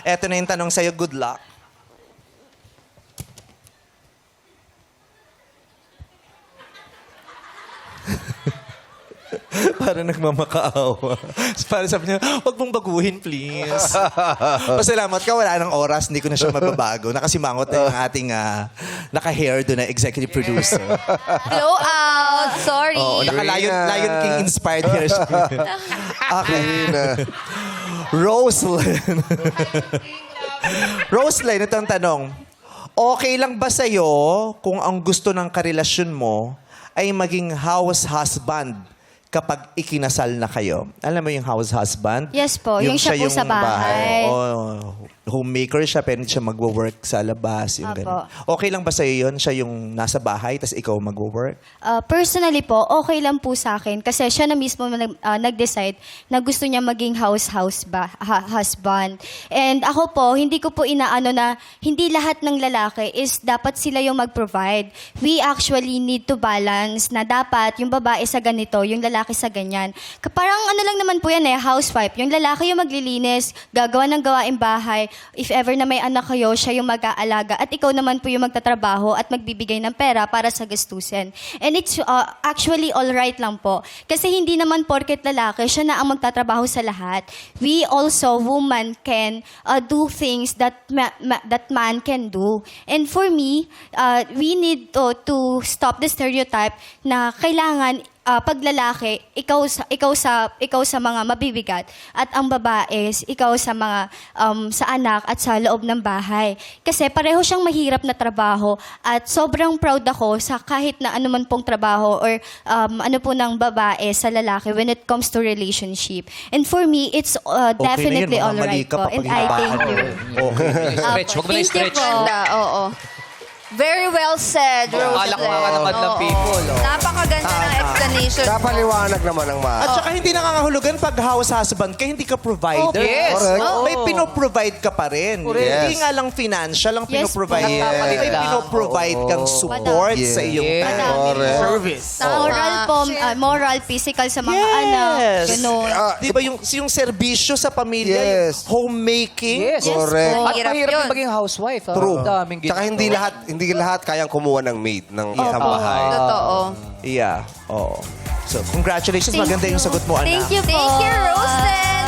Eto na yung tanong sa'yo. Good luck. Para nagmamakaawa. Para sabi niya, huwag mong baguhin, please. Pasalamat ka, wala nang oras. Hindi ko na siya mababago. Nakasimangot na yung ating naka-hair doon na executive producer. Blow out. Sorry. Oo, naka-Lion King inspired hair siya. Okay. Roselyn. Roselyn, ito ang tanong. Okay lang ba sa'yo kung ang gusto ng karelasyon mo ay maging house husband kapag ikinasal na kayo? Alam mo yung house husband? Yes po, yung siya po sa bahay. Homemaker siya, pero hindi siya magwo-work sa labas. Yung Apo. ganun. Okay lang ba sa'yo yun? Siya yung nasa bahay, tapos ikaw magwo-work? Personally po, okay lang po sa akin kasi siya na mismo nag-decide na gusto niya maging husband. And ako po, hindi ko po inaano na hindi lahat ng lalaki is dapat sila yung mag-provide. We actually need to balance na dapat yung babae sa ganito, yung lalaki sa ganyan. Parang ano lang naman po yan housewife. Yung lalaki yung maglilinis, gagawa ng gawaing bahay. If ever na may anak kayo, siya yung mag-aalaga. At ikaw naman po yung magtatrabaho at magbibigay ng pera para sa gastusin. And it's actually alright lang po. Kasi hindi naman porket lalaki, siya na ang magtatrabaho sa lahat. We also, woman, can do things that that man can do. And for me, we need to stop the stereotype na kailangan pag lalaki, ikaw sa mga mabibigat at ang babae, ikaw sa mga sa anak at sa loob ng bahay. Kasi pareho siyang mahirap na trabaho at sobrang proud ako sa kahit na anuman pong trabaho or ano po ng babae sa lalaki when it comes to relationship. And for me, it's definitely all right po. And I thank you. Okay. Stretch. Huwag mo na Thank you i-stretch. po. Oo. Very well said, Rose. Alak-alak naman ng people. Napakaganda ng explanation. Napaliwanag naman ng At saka hindi nakakahulugan pag house husband ka, hindi ka provider. Yes. Correct. May pinoprovide ka pa rin. Correct. Hindi nga lang financial ang Yes pinoprovide. po. May Yes. pinoprovide kang support Yes. sa iyong Yes. time. Correct. Service. Moral po, moral, physical sa mga anak. Ganun. Di ba yung serbisyo sa pamilya, Yes. yung homemaking? Yes. Correct. At Mahirap mahirap yun. din maging housewife. True. Ang daming Tsaka hindi lahat kayang kumuha ng maid ng isang bahay. Totoo. Yeah. Oh. So, congratulations. Maganda yung sagot mo, anak. Thank you po. Thank you, Rose.